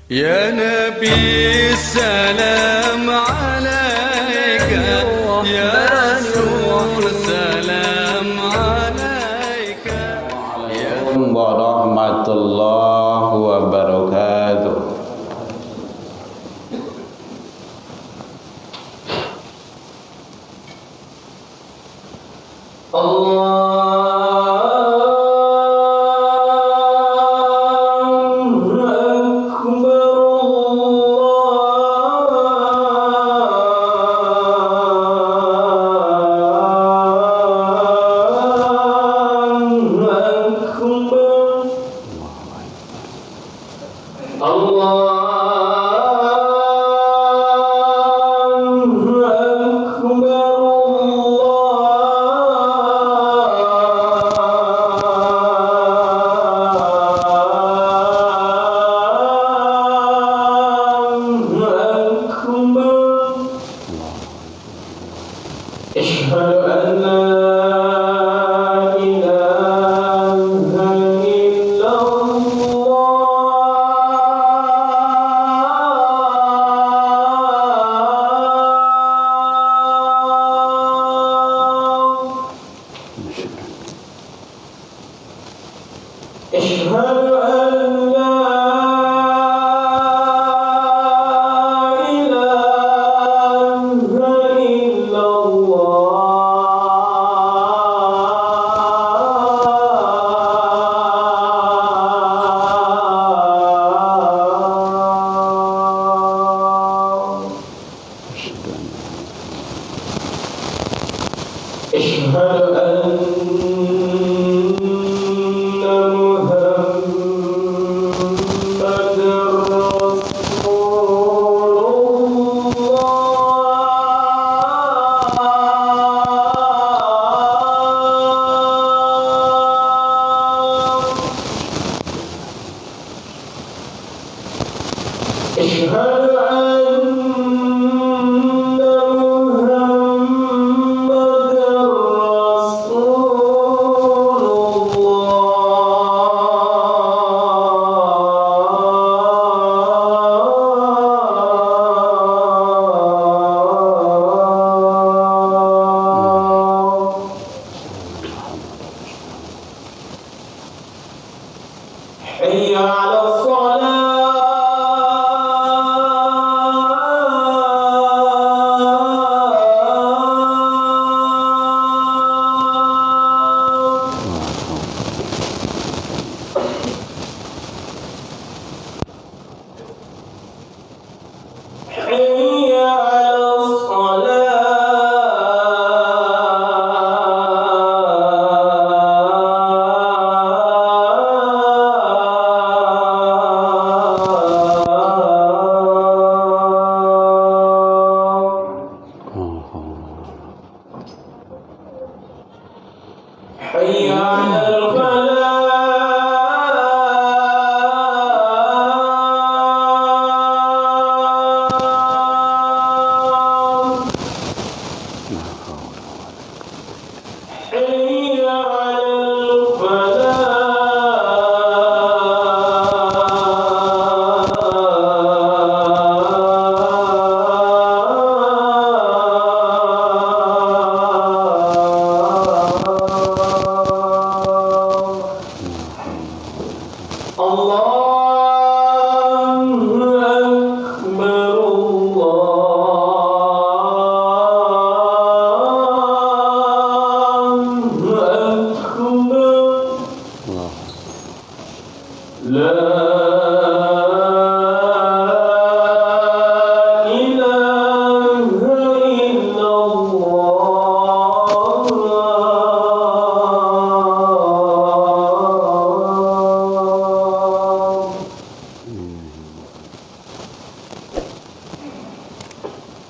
يا نبي السلام عليك يا رسول السلام عليك ورحمة الله وبركاته.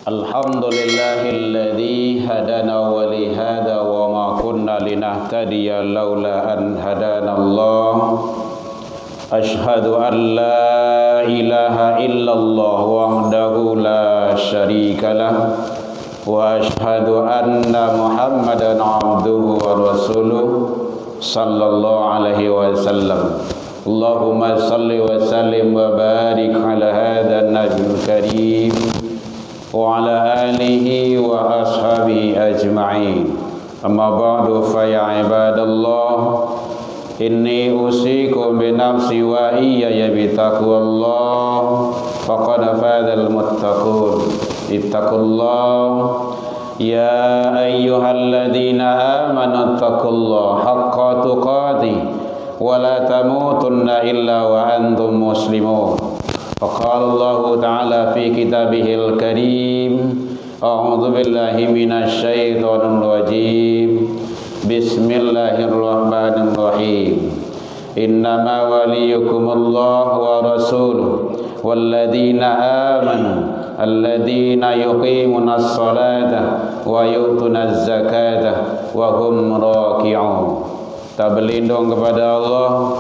Alhamdulillahilladzi hadana wa li hadza wa ma kunna linahtadiya laula an hadanallah. Ashhadu an la ilaha illallah wahdahu la syarika lah wa ashhadu anna Muhammadan abduhu wa rasuluh sallallahu alaihi wasallam. Allahumma salli wa sallim wa barik ala hadha an-nabiyil karim wa ala alihi wa ashabihi ajma'in. Amma ba'du fa ya ibadallah, inni usikum bi nafsi wa iyaya bi taqwallah faqad fazal muttaqun. Ittaqullah ya ayyuhalladzina amanu taqullaha haqqa tuqatih wa la tamutunna illa wa antum muslimun. Faqala Allah ta'ala fi kitabihil karim, a'udzu billahi minasy syaithanir rajim. Bismillahirrahmanirrahim. Innama waliyukumullah wa rasuluhu walladzina amanu alladzina yuqimunas salata wa yu'tunaz zakata wa hum raki'un. Kita berlindung kepada Allah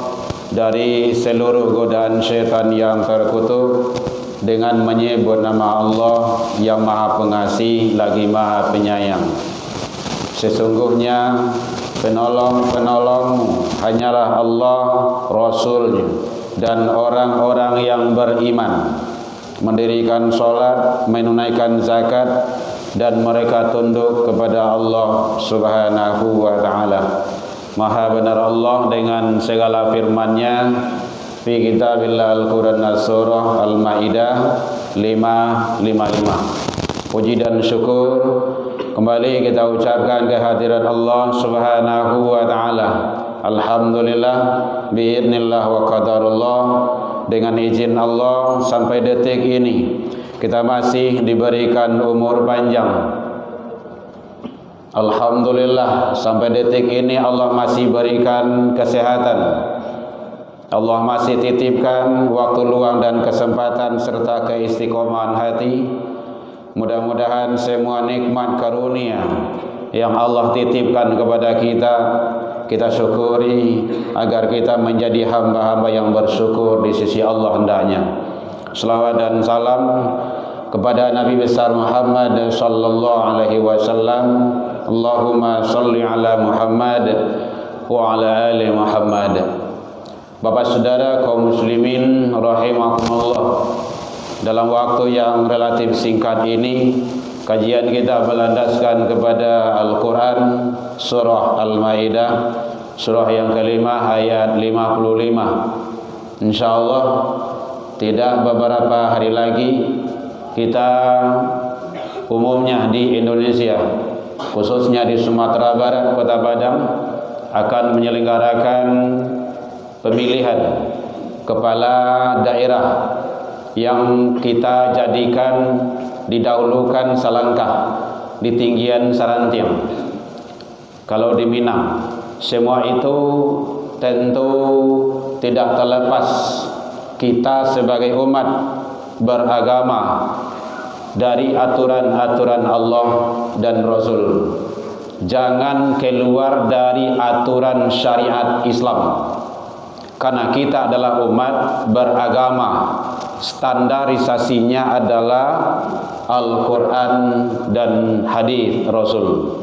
dari seluruh godaan syaitan yang terkutuk dengan menyebut nama Allah yang Maha Pengasih lagi Maha Penyayang. Sesungguhnya penolong-penolongmu hanyalah Allah, Rasulnya, dan orang-orang yang beriman, mendirikan sholat, menunaikan zakat, dan mereka tunduk kepada Allah Subhanahu wa ta'ala. Maha benar Allah dengan segala firman-Nya fi kitabillah Al-Quran Surah Al-Ma'idah 555. Puji dan syukur kembali kita ucapkan kehadiran Allah Subhanahu wa ta'ala. Alhamdulillah biidznillah wa qadarullah, dengan izin Allah sampai detik ini kita masih diberikan umur panjang. Alhamdulillah sampai detik ini Allah masih berikan kesehatan. Allah masih titipkan waktu luang dan kesempatan serta keistiqomahan hati. Mudah-mudahan semua nikmat karunia yang Allah titipkan kepada kita syukuri agar kita menjadi hamba-hamba yang bersyukur di sisi Allah hendaknya. Selawat dan salam kepada Nabi besar Muhammad sallallahu alaihi wasallam. Allahumma salli ala Muhammad wa ala ali Muhammad. Bapak saudara kaum muslimin rahimakumullah, dalam waktu yang relatif singkat ini kajian kita berlandaskan kepada Al-Quran surah Al-Ma'idah, surah yang kelima ayat 55. InsyaAllah tidak beberapa hari lagi kita umumnya di Indonesia, khususnya di Sumatera Barat, Kota Padang, akan menyelenggarakan pemilihan kepala daerah yang kita jadikan didahulukan selangkah di tinggian Sarantiang. Kalau di Minang, semua itu tentu tidak terlepas kita sebagai umat beragama dari aturan-aturan Allah dan Rasul. Jangan keluar dari aturan syariat Islam, karena kita adalah umat beragama. Standarisasinya adalah Al-Quran dan hadis Rasul.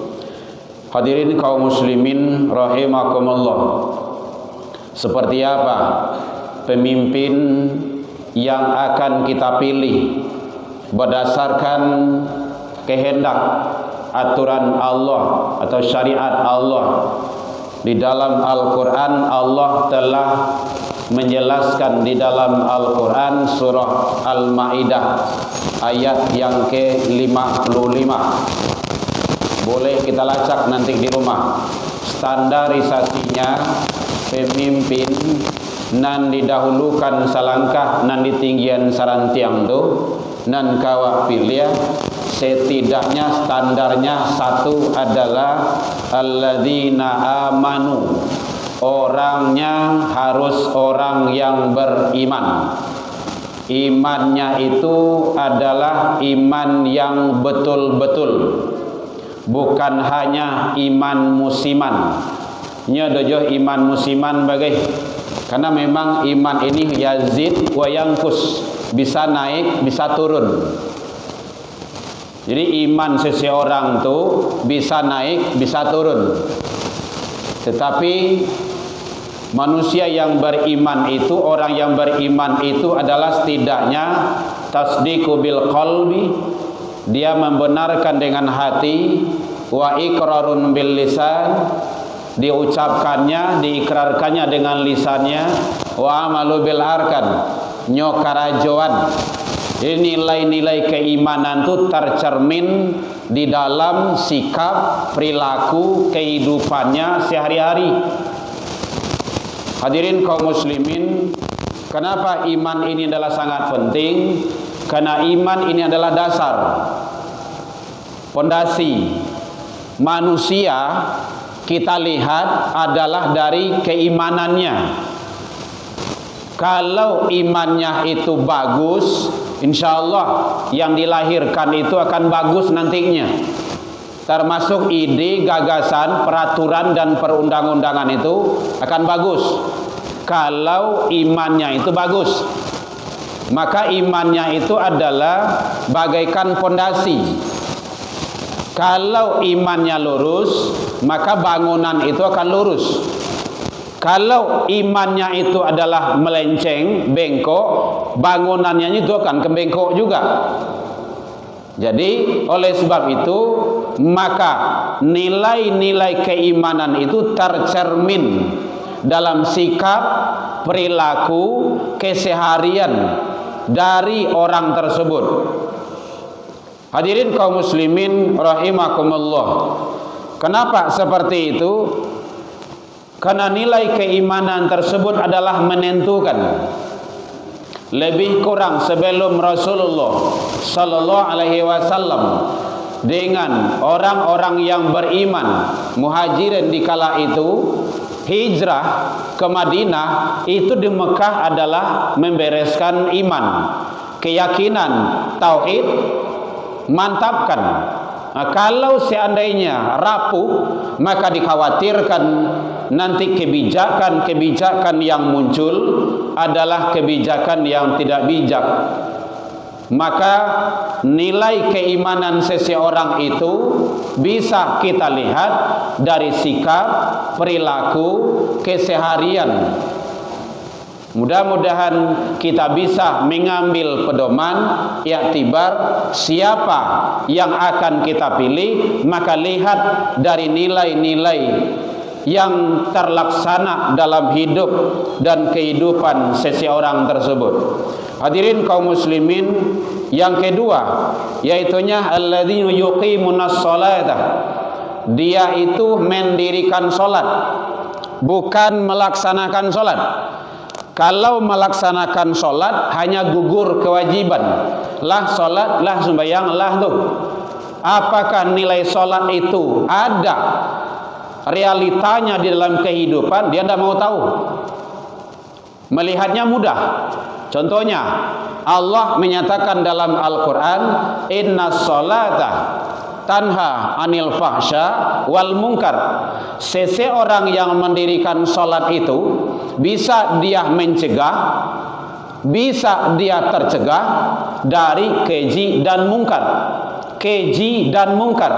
Hadirin kaum muslimin rahimakumullah, seperti apa pemimpin yang akan kita pilih berdasarkan kehendak aturan Allah atau syariat Allah? Di dalam Al-Quran Allah telah menjelaskan di dalam Al-Quran surah Al-Ma'idah ayat yang ke-55. Boleh kita lacak nanti di rumah. Standarisasinya pemimpin nan didahulukan salangkah nan ditinggian sarantiang tu nan kawak pilih, setidaknya standarnya satu adalah alladzina amanu, orangnya harus orang yang beriman. Imannya itu adalah iman yang betul-betul, bukan hanya iman musiman. Nya dojo iman musiman bagai, karena memang iman ini yazid wa yangkus, bisa naik bisa turun. Jadi iman seseorang tuh bisa naik bisa turun. Tetapi Manusia yang beriman itu, orang yang beriman itu adalah setidaknya tasdiqu bil qalbi, dia membenarkan dengan hati, wa iqrarun bil lisan, diucapkannya, diikrarkannya dengan lisannya, wa amalu bil arkan, nyokarajoan. Jadi nilai-nilai keimanan itu tercermin di dalam sikap, perilaku, kehidupannya sehari-hari. Hadirin kaum muslimin, kenapa iman ini adalah sangat penting? Karena iman ini adalah dasar, pondasi manusia. Kita lihat adalah dari keimanannya. Kalau imannya itu bagus, insya Allah yang dilahirkan itu akan bagus nantinya. Termasuk ide, gagasan, peraturan dan perundang-undangan itu akan bagus. Kalau imannya itu bagus, maka imannya itu adalah bagaikan pondasi. Kalau imannya lurus, maka bangunan itu akan lurus. Kalau imannya itu adalah melenceng, bengkok, bangunannya itu akan kebengkok juga. Jadi oleh sebab itu, maka nilai-nilai keimanan itu tercermin dalam sikap, perilaku, keseharian dari orang tersebut. Hadirin kaum muslimin rahimakumullah. Kenapa seperti itu? Karena nilai keimanan tersebut adalah menentukan. Lebih kurang sebelum Rasulullah sallallahu alaihi wasallam dengan orang-orang yang beriman, muhajirin di kala itu hijrah ke Madinah, itu di Mekah adalah membereskan iman, keyakinan, tauhid, mantapkan. Nah, kalau seandainya rapuh, maka dikhawatirkan nanti kebijakan yang muncul adalah kebijakan yang tidak bijak. Maka nilai keimanan seseorang itu bisa kita lihat dari sikap, perilaku, keseharian. Mudah-mudahan kita bisa mengambil pedoman, iktibar siapa yang akan kita pilih, maka lihat dari nilai-nilai yang terlaksana dalam hidup dan kehidupan seseorang tersebut. Hadirin kaum muslimin, yang kedua yaitunya alladzina yuqimunas sholata. Dia itu mendirikan salat, bukan melaksanakan salat. Kalau melaksanakan solat hanya gugur kewajiban, lah solat, lah sembahyang, lah tuh. Apakah nilai solat itu ada realitanya di dalam kehidupan? Dia tidak mau tahu. Melihatnya mudah. Contohnya Allah menyatakan dalam Al-Quran, Inna sholata tanha anil fahsya wal munkar. Seseorang yang mendirikan solat itu bisa dia mencegah, bisa dia tercegah dari keji dan mungkar. Keji dan mungkar.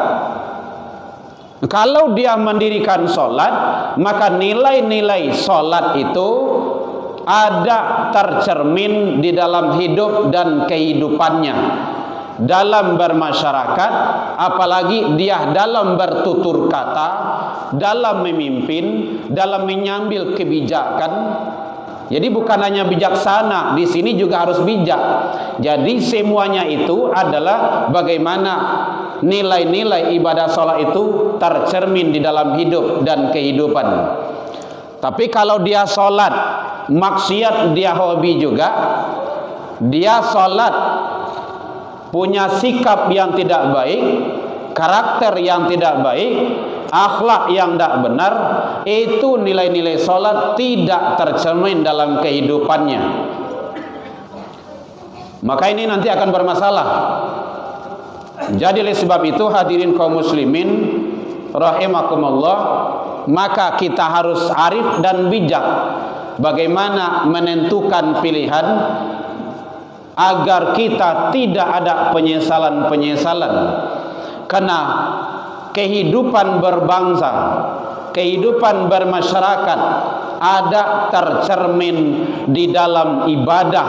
Kalau dia mendirikan solat, maka nilai-nilai solat itu ada tercermin di dalam hidup dan kehidupannya, dalam bermasyarakat, apalagi dia dalam bertutur kata, dalam memimpin, dalam mengambil kebijakan. Jadi bukan hanya bijaksana, di sini juga harus bijak. Jadi semuanya itu adalah bagaimana nilai-nilai ibadah sholat itu tercermin di dalam hidup dan kehidupan. Tapi kalau dia sholat maksiat, dia hobi juga, dia sholat punya sikap yang tidak baik, karakter yang tidak baik, akhlak yang tidak benar, itu nilai-nilai sholat tidak tercermin dalam kehidupannya. Maka ini nanti akan bermasalah. Jadi oleh sebab itu hadirin kaum muslimin rahimakumullah, maka kita harus arif dan bijak bagaimana menentukan pilihan agar kita tidak ada penyesalan-penyesalan. Karena kehidupan berbangsa, kehidupan bermasyarakat, ada tercermin di dalam ibadah,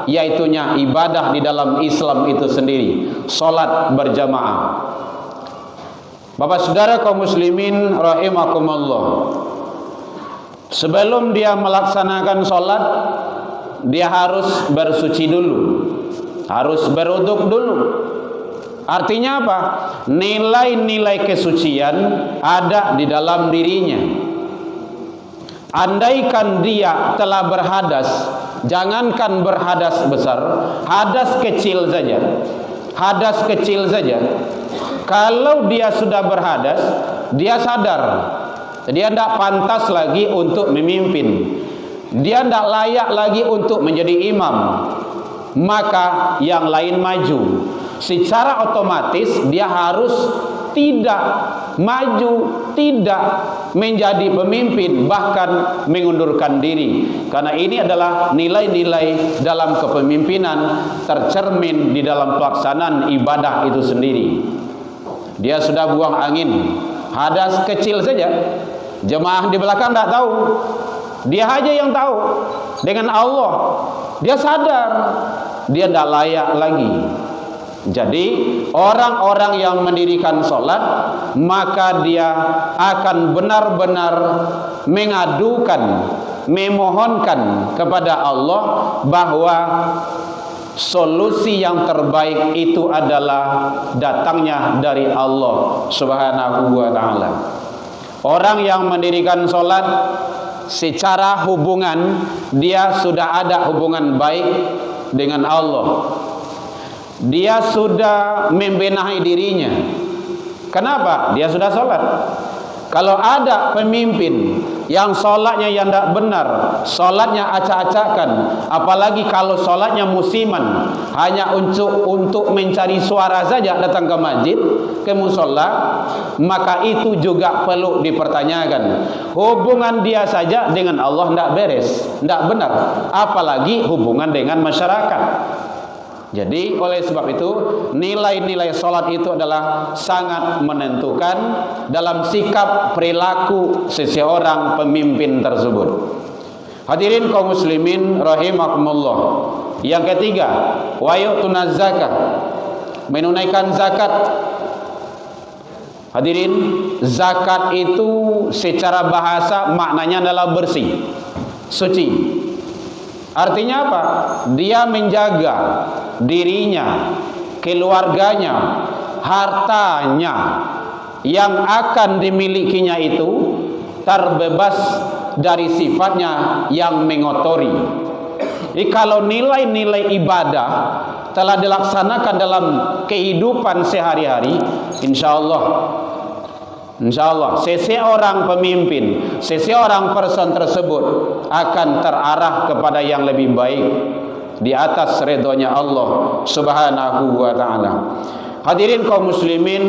yaitunya ibadah di dalam Islam itu sendiri, salat berjamaah. Bapak saudara kaum muslimin rahimakumullah, sebelum dia melaksanakan salat, dia harus bersuci dulu, harus berwuduk dulu. Artinya apa? Nilai-nilai kesucian ada di dalam dirinya. Andaikan dia telah berhadas, jangankan berhadas besar, hadas kecil saja, hadas kecil saja, kalau dia sudah berhadas, dia sadar dia tidak pantas lagi untuk memimpin, dia tidak layak lagi untuk menjadi imam, maka yang lain maju. Secara otomatis dia harus tidak maju, tidak menjadi pemimpin, bahkan mengundurkan diri. Karena ini adalah nilai-nilai dalam kepemimpinan tercermin di dalam pelaksanaan ibadah itu sendiri. Dia sudah buang angin, hadas kecil saja, jemaah di belakang tidak tahu, dia aja yang tahu. Dengan Allah dia sadar dia tidak layak lagi. Jadi orang-orang yang mendirikan sholat, maka dia akan benar-benar mengadukan, memohonkan kepada Allah bahwa solusi yang terbaik itu adalah datangnya dari Allah Subhanahu wa ta'ala. Orang yang mendirikan sholat, secara hubungan dia sudah ada hubungan baik dengan Allah. Dia sudah membenahi dirinya. Kenapa? Dia sudah sholat. Kalau ada pemimpin yang sholatnya yang tidak benar, sholatnya acak-acakan, apalagi kalau sholatnya musiman, hanya untuk mencari suara saja datang ke masjid, ke musola, maka itu juga perlu dipertanyakan. Hubungan dia saja dengan Allah tidak beres, tidak benar, apalagi hubungan dengan masyarakat. Jadi oleh sebab itu nilai-nilai sholat itu adalah sangat menentukan dalam sikap perilaku seseorang pemimpin tersebut. Hadirin kaum muslimin rahimakumullah. Yang ketiga, wa yu'tunaz zakat, menunaikan zakat. Hadirin, zakat itu secara bahasa maknanya adalah bersih, suci. Artinya apa? Dia menjaga dirinya, keluarganya, hartanya yang akan dimilikinya itu terbebas dari sifatnya yang mengotori. Jadi kalau nilai-nilai ibadah telah dilaksanakan dalam kehidupan sehari-hari, insya Allah seseorang pemimpin, seseorang person tersebut akan terarah kepada yang lebih baik di atas ridhonya Allah Subhanahu wa ta'ala. Hadirin kaum muslimin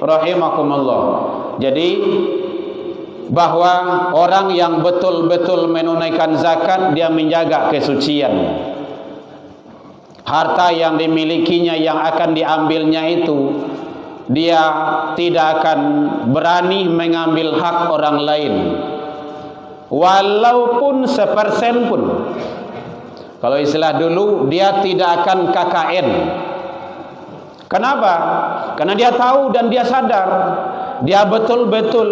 rahimakumullah. Jadi bahwa orang yang betul-betul menunaikan zakat, dia menjaga kesucian. Harta yang dimilikinya yang akan diambilnya itu, dia tidak akan berani mengambil hak orang lain, walaupun sepersen pun. Kalau istilah dulu, dia tidak akan KKN. Kenapa? Karena dia tahu dan dia sadar, dia betul-betul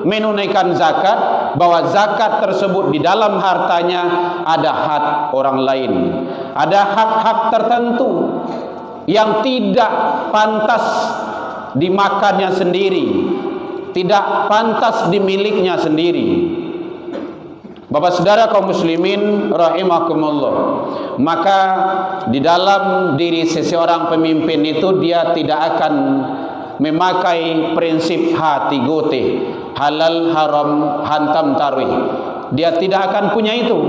menunaikan zakat, bahwa zakat tersebut di dalam hartanya ada hak orang lain, ada hak-hak tertentu yang tidak pantas dimakannya sendiri, tidak pantas dimiliknya sendiri. Bapak saudara kaum muslimin rahimakumullah, maka di dalam diri seseorang pemimpin itu dia tidak akan memakai prinsip hati gote, halal haram hantam tarwih. Dia tidak akan punya itu,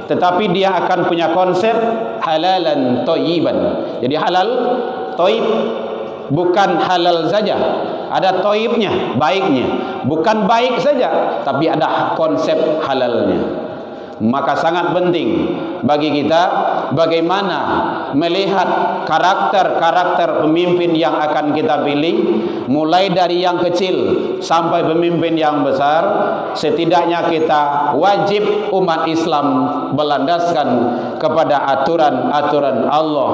tetapi dia akan punya konsep halalan thayyiban. Jadi halal thayyib, bukan halal saja, ada thayyibnya, baiknya. Bukan baik saja, tapi ada konsep halalnya. Maka sangat penting bagi kita bagaimana melihat karakter-karakter pemimpin yang akan kita pilih, mulai dari yang kecil sampai pemimpin yang besar. Setidaknya kita wajib umat Islam berlandaskan kepada aturan-aturan Allah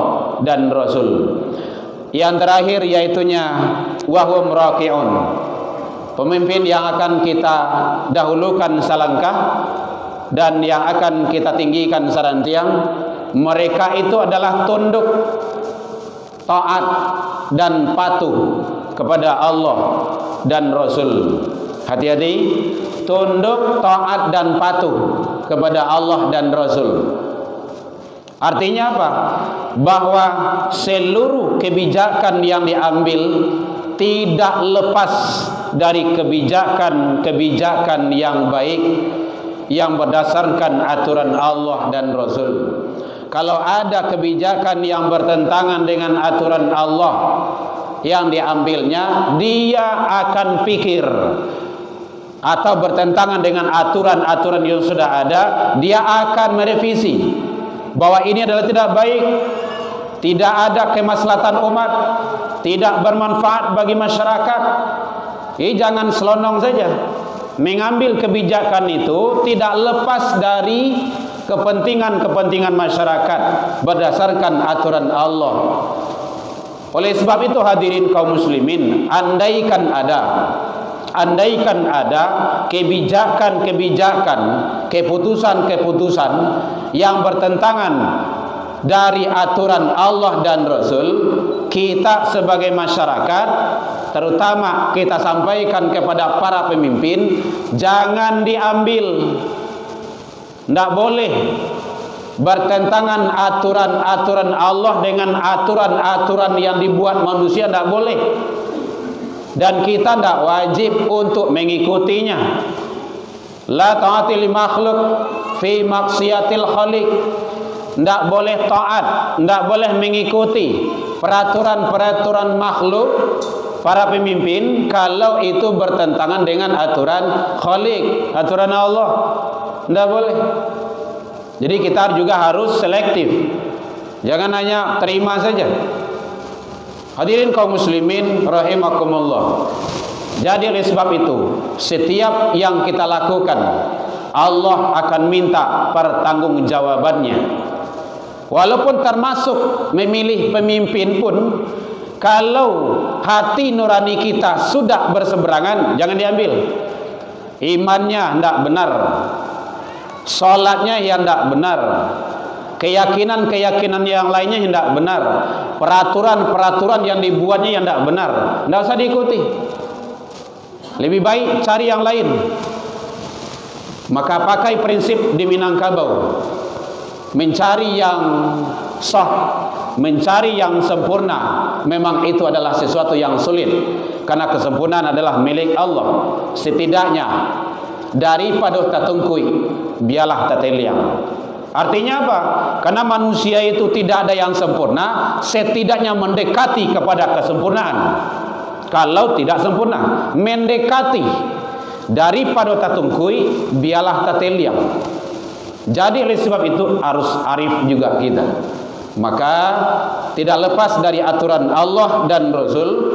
dan Rasul. Yang terakhir yaitunya wahum raki'un, pemimpin yang akan kita dahulukan selangkah dan yang akan kita tinggikan serantiang. Mereka itu adalah tunduk, taat dan patuh kepada Allah dan Rasul. Hati-hati, tunduk, taat dan patuh kepada Allah dan Rasul. Artinya apa? Bahwa seluruh kebijakan yang diambil tidak lepas dari kebijakan-kebijakan yang baik yang berdasarkan aturan Allah dan Rasul. Kalau ada kebijakan yang bertentangan dengan aturan Allah yang diambilnya, dia akan pikir, atau bertentangan dengan aturan-aturan yang sudah ada, dia akan merevisi bahwa ini adalah tidak baik, tidak ada kemaslahatan umat, tidak bermanfaat bagi masyarakat. Jangan selonong saja. Mengambil kebijakan itu tidak lepas dari kepentingan-kepentingan masyarakat berdasarkan aturan Allah. Oleh sebab itu hadirin kaum muslimin, andaikan ada kebijakan-kebijakan, keputusan-keputusan yang bertentangan dari aturan Allah dan Rasul, kita sebagai masyarakat, terutama kita sampaikan kepada para pemimpin, jangan diambil. Tidak boleh bertentangan aturan-aturan Allah dengan aturan-aturan yang dibuat manusia, tidak boleh. Dan kita tidak wajib untuk mengikutinya. La ta'ati li makhluk fi maksiatil khaliq. Tidak boleh taat, tidak boleh mengikuti peraturan-peraturan makhluk para pemimpin kalau itu bertentangan dengan aturan Khaliq, aturan Allah. Tidak boleh. Jadi kita juga harus selektif. Jangan hanya terima saja. Hadirin kaum muslimin rahimakumullah. Jadi oleh sebab itu, setiap yang kita lakukan, Allah akan minta pertanggungjawabannya. Walaupun termasuk memilih pemimpin pun, kalau hati nurani kita sudah berseberangan, jangan diambil. Imannya tidak benar, salatnya yang tidak benar, keyakinan-keyakinan yang lainnya yang tidak benar, peraturan-peraturan yang dibuatnya yang tidak benar, tidak usah diikuti. Lebih baik cari yang lain. Maka pakai prinsip di Minangkabau, mencari yang sah, mencari yang sempurna. Memang itu adalah sesuatu yang sulit, karena kesempurnaan adalah milik Allah. Setidaknya daripada tatungkui biarlah tateliang. Artinya apa? Karena manusia itu tidak ada yang sempurna, setidaknya mendekati kepada kesempurnaan. Kalau tidak sempurna, mendekati. Daripada tatungkui biarlah tateliang. Jadi oleh sebab itu harus arif juga kita. Maka tidak lepas dari aturan Allah dan Rasul.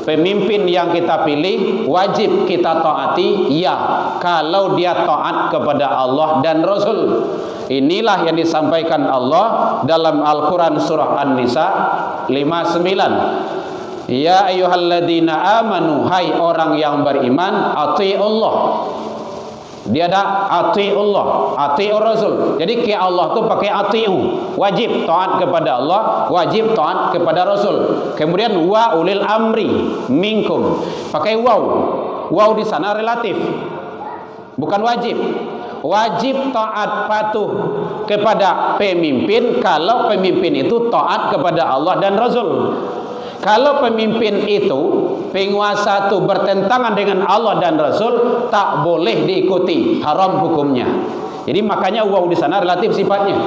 Pemimpin yang kita pilih wajib kita taati, ya, kalau dia taat kepada Allah dan Rasul. Inilah yang disampaikan Allah dalam Al-Quran surah An-Nisa 59. Ya ayyuhalladzina amanu, hai orang yang beriman, ati'ullah. Dia ada ati'ullah, ati'ur Rasul. Jadi ke Allah tu pakai ati'u, wajib taat kepada Allah, wajib taat kepada Rasul. Kemudian wa ulil amri minkum, pakai waw. Waw di sana relatif, bukan wajib. Wajib taat patuh kepada pemimpin kalau pemimpin itu taat kepada Allah dan Rasul. Kalau pemimpin itu, penguasa itu bertentangan dengan Allah dan Rasul, tak boleh diikuti, haram hukumnya. Jadi makanya waw di sana relatif sifatnya.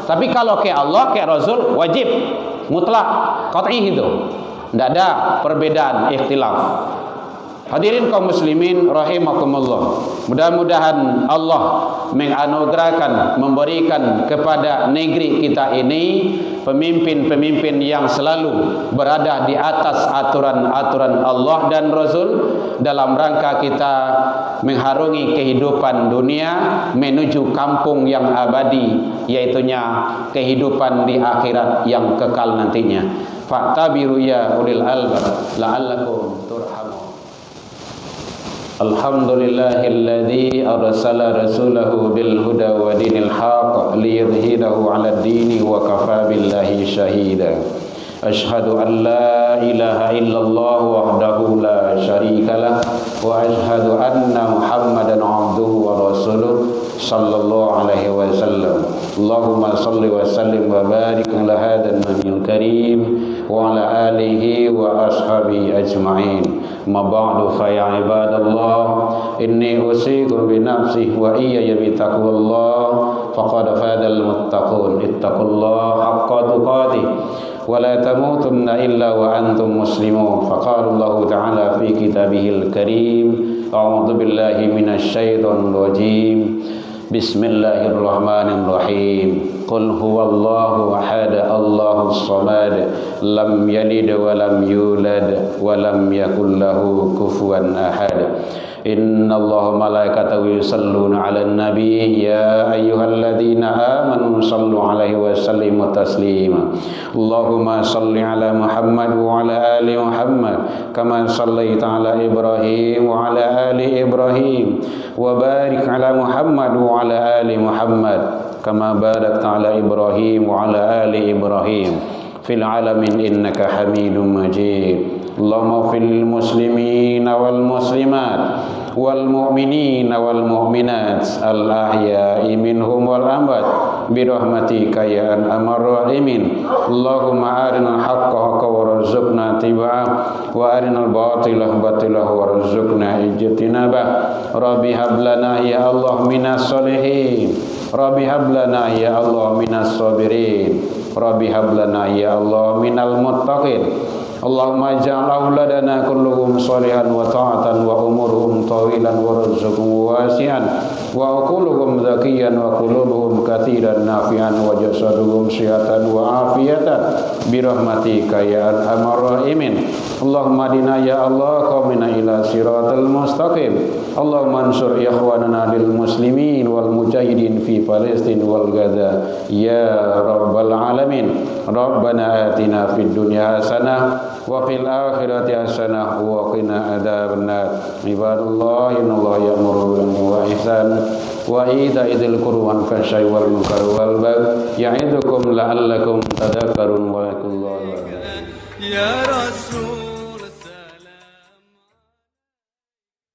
Tapi kalau ke Allah, ke Rasul, wajib, mutlak, qat'i itu. Tidak ada perbedaan, ikhtilaf. Hadirin kaum muslimin rahimakumullah. Mudah-mudahan Allah menganugerahkan, memberikan kepada negeri kita ini pemimpin-pemimpin yang selalu berada di atas aturan-aturan Allah dan Rasul dalam rangka kita mengharungi kehidupan dunia menuju kampung yang abadi, yaitunya kehidupan di akhirat yang kekal nantinya. Fa'tabiru ya ulil albab la'allakum turhamun. Alhamdulillahilladzi arsala rasulahu bil huda wa dinil haqq liyudhhirahu 'alad dini wa kafa billahi shahida. Ashhadu an la ilaha illallah wahdahu la syarikalah wa ashhadu anna Muhammadan 'abduhu wa rasuluh sallallahu alaihi wasallam. Allahumma salli wa sallim wa barik ala hadzal nabiyil karim wa ala alihi wa ashabihi ajma'in. Ma ba'du fa ya ibadallah inni usikum bi nafsi wa iyaya bi taqwallah faqad fadal muttaqun. Ittaqullaha haqqa tuqatih wa la tamutunna illa wa antum muslimun. Faqala Allah ta'ala fi kitabihil karim a'udzu billahi minasy syaithanir rajim. Bismillahirrahmanirrahim. Qul huwallahu ahad, Allahus samad, lam yalid wa lam yulad wa lam yakul lahu kufuwan ahad. Inna Allaha malaikatahu yusalluna 'alan nabi ya ayyuhalladzina amanu sallu 'alaihi wa sallimu taslima. Allahumma salli 'ala Muhammad wa 'ala ali Muhammad kama shallaita 'ala Ibrahim wa 'ala ali Ibrahim wa barik 'ala Muhammad wa 'ala ali Muhammad kama barakta 'ala Ibrahim wa 'ala ali Ibrahim fil 'alamin innaka Hamidum Majid. Allahumma fil muslimin wal muslimat wal mu'minin wal mu'minat al ahya'i minhum wal amwat bi rahmatika ya arhamar rahimin. Allahumma arinal haqqa haqqan warzuqna tiba'ah wa arinal batila batilah warzuqna ijtinabah. Rabbi hab lana ya Allah minas solihin. Rabbi hab lana ya Allah minas sabirin. Rabbi hab lana ya Allah minal muttaqin. Allahumma ij'al auladana kulluhum sholihan wa ta'atan wa umuruhum tawilan wa rizquhum wasi'an wa aquluhum zakiyan wa qulubuhum katsiran nafi'an wa jasaduhum sihatan wa afiyatan bi rahmatika ya arhamar rahimin. Allahumma dina ya Allah qawmina ila siratal mustaqim. Allahumma ansur ikhwanana lil muslimin wal mujahidin fi Palestin wal Gaza ya rabbal alamin. Rabbana atina fid dunya hasanah wa fil akhirati hasanah wa qina adzabannar. Ibadallah innallaha ya'muru bil 'adli wal ihsan wa ita'i dzil qurbi wal fahsya'i wal munkari wal baghi ya'idukum la'allakum tadhakkarun wa yaqullaha ya Rasul.